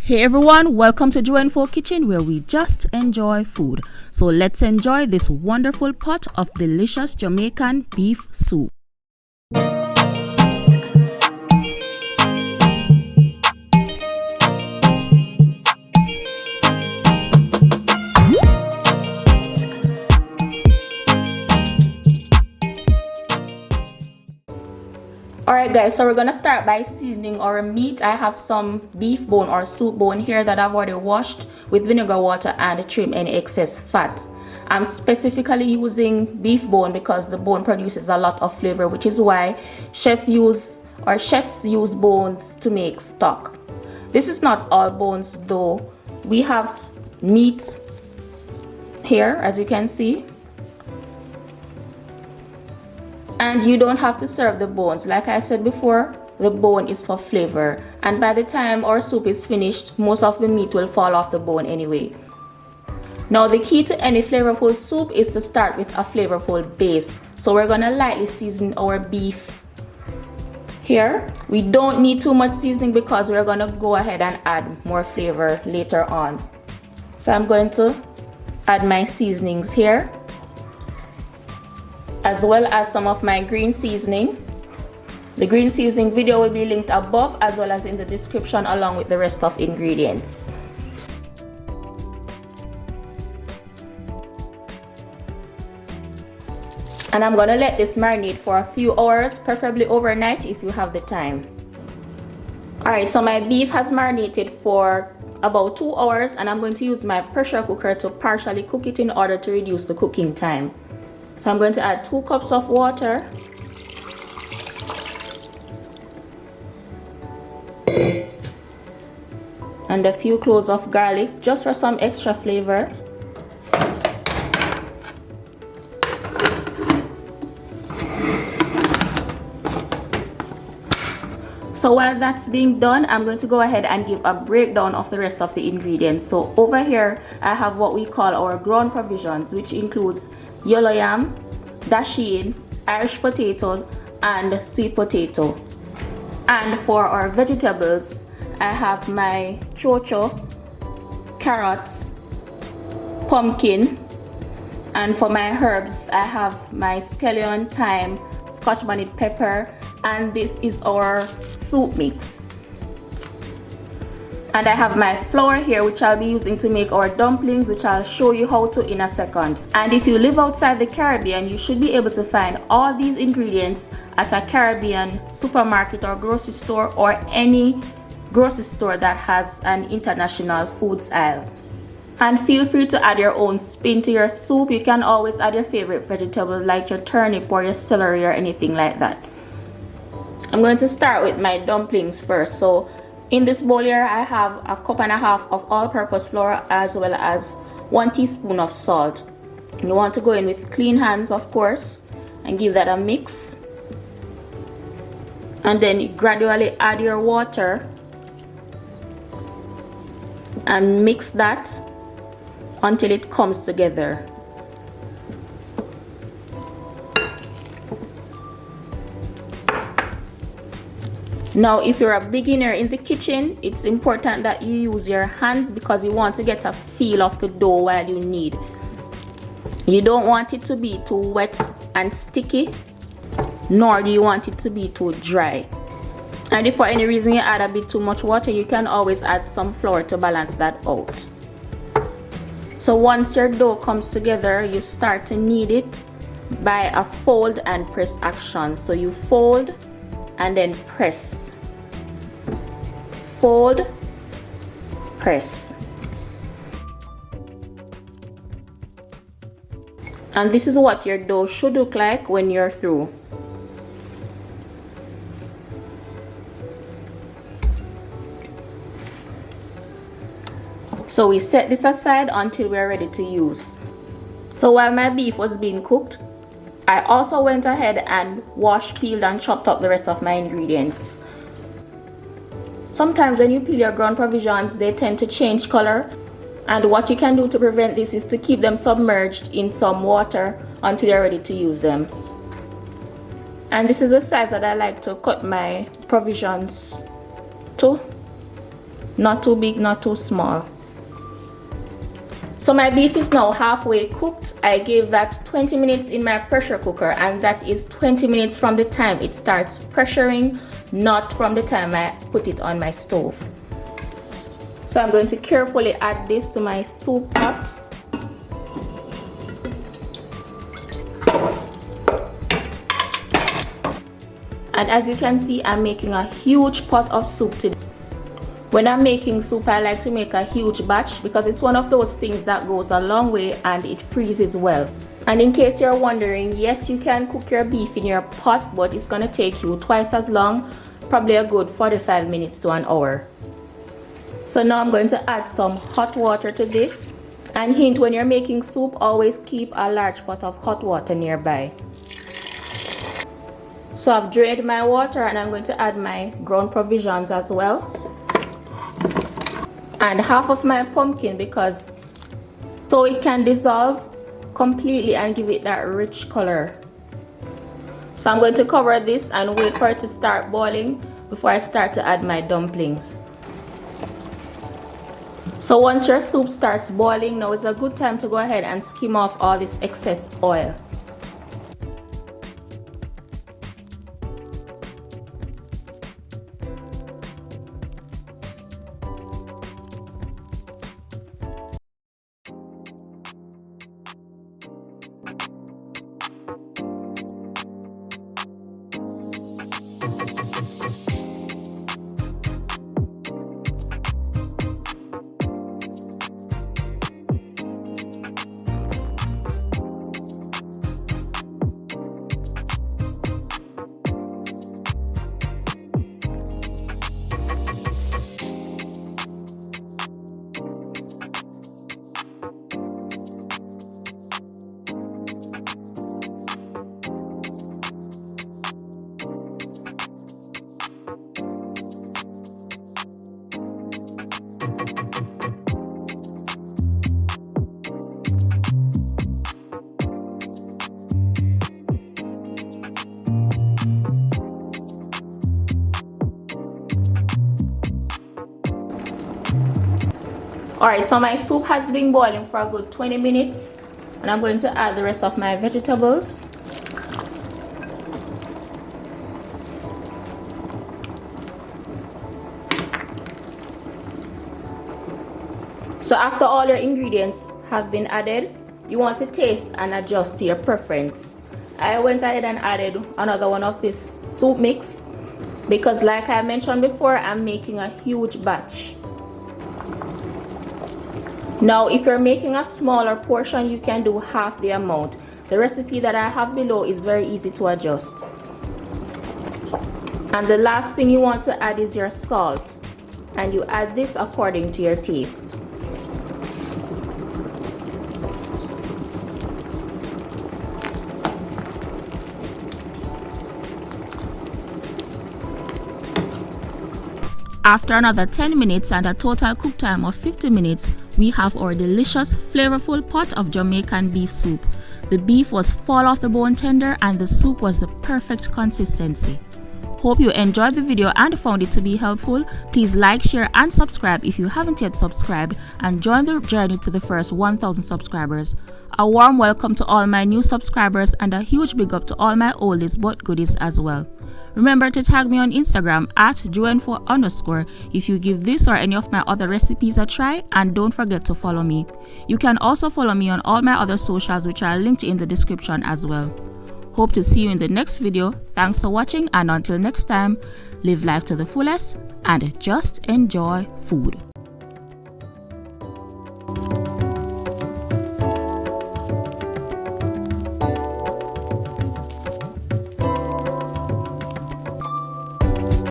Hey everyone, welcome to JUENFO Kitchen where we just enjoy food. So let's enjoy this wonderful pot of delicious Jamaican beef soup. Alright guys, so we're gonna start by seasoning our meat. I have some beef bone or soup bone here that I've already washed with vinegar water and trim any excess fat. I'm specifically using beef bone because the bone produces a lot of flavor, which is why chefs use bones to make stock. This is not all bones though. We have meat here, as you can see. And you don't have to serve the bones. Like I said before, the bone is for flavor. And by the time our soup is finished, most of the meat will fall off the bone anyway. Now the key to any flavorful soup is to start with a flavorful base. So we're gonna lightly season our beef here. We don't need too much seasoning because we're gonna go ahead and add more flavor later on. So I'm going to add my seasonings here, as well as some of my green seasoning. The green seasoning video will be linked above as well as in the description along with the rest of ingredients. And I'm gonna let this marinate for a few hours, preferably overnight if you have the time. Alright, so my beef has marinated for about 2 hours and I'm going to use my pressure cooker to partially cook it in order to reduce the cooking time. So I'm going to add 2 cups of water. And a few cloves of garlic just for some extra flavor. So while that's being done, I'm going to go ahead and give a breakdown of the rest of the ingredients. So over here, I have what we call our ground provisions, which includes yellow yam, Dasheen, Irish potatoes, and sweet potato. And for our vegetables, I have my Cho-Cho, carrots, pumpkin, and for my herbs, I have my scallion, thyme, Scotch bonnet pepper, and this is our soup mix. And I have my flour here, which I'll be using to make our dumplings, which I'll show you how to in a second. And if you live outside the Caribbean, you should be able to find all these ingredients at a Caribbean supermarket or grocery store, or any grocery store that has an international foods aisle. And feel free to add your own spin to your soup. You can always add your favorite vegetable like your turnip or your celery or anything like that. I'm going to start with my dumplings first. So in this bowl here, I have a cup and a half of all-purpose flour as well as 1 teaspoon of salt. You want to go in with clean hands, of course, and give that a mix. And then you gradually add your water and mix that until it comes together. Now, if you're a beginner in the kitchen, it's important that you use your hands because you want to get a feel of the dough while you knead. You don't want it to be too wet and sticky, nor do you want it to be too dry. And if for any reason you add a bit too much water, you can always add some flour to balance that out. So once your dough comes together, you start to knead it by a fold and press action. So you fold and then press, fold, press. And this is what your dough should look like when you're through. So we set this aside until we're ready to use. So while my beef was being cooked, I also went ahead and washed, peeled, and chopped up the rest of my ingredients. Sometimes when you peel your ground provisions, they tend to change color. And what you can do to prevent this is to keep them submerged in some water until you're ready to use them. And this is the size that I like to cut my provisions to. Not too big, not too small. So my beef is now halfway cooked. I gave that 20 minutes in my pressure cooker, and that is 20 minutes from the time it starts pressuring, not from the time I put it on my stove. So I'm going to carefully add this to my soup pot. And as you can see, I'm making a huge pot of soup today. When I'm making soup, I like to make a huge batch because it's one of those things that goes a long way and it freezes well. And in case you're wondering, yes, you can cook your beef in your pot, but it's gonna take you twice as long, probably a good 45 minutes to an hour. So now I'm going to add some hot water to this. And hint, when you're making soup, always keep a large pot of hot water nearby. So I've drained my water and I'm going to add my ground provisions as well. And half of my pumpkin, because so it can dissolve completely and give it that rich color. So I'm going to cover this and wait for it to start boiling before I start to add my dumplings. So once your soup starts boiling, now is a good time to go ahead and skim off all this excess oil. Alright, so my soup has been boiling for a good 20 minutes and I'm going to add the rest of my vegetables. So after all your ingredients have been added, you want to taste and adjust to your preference. I went ahead and added another one of this soup mix because, like I mentioned before, I'm making a huge batch. Now if you're making a smaller portion, you can do half the amount. The recipe that I have below is very easy to adjust. And the last thing you want to add is your salt, and you add this according to your taste. After another 10 minutes and a total cook time of 50 minutes, we have our delicious, flavorful pot of Jamaican beef soup. The beef was fall off the bone tender and the soup was the perfect consistency. Hope you enjoyed the video and found it to be helpful. Please like, share and subscribe if you haven't yet subscribed, and join the journey to the first 1,000 subscribers. A warm welcome to all my new subscribers and a huge big up to all my oldies but goodies as well. Remember to tag me on Instagram at JUENFO_ if you give this or any of my other recipes a try, and don't forget to follow me. You can also follow me on all my other socials, which are linked in the description as well. Hope to see you in the next video. Thanks for watching, and until next time, live life to the fullest and just enjoy food.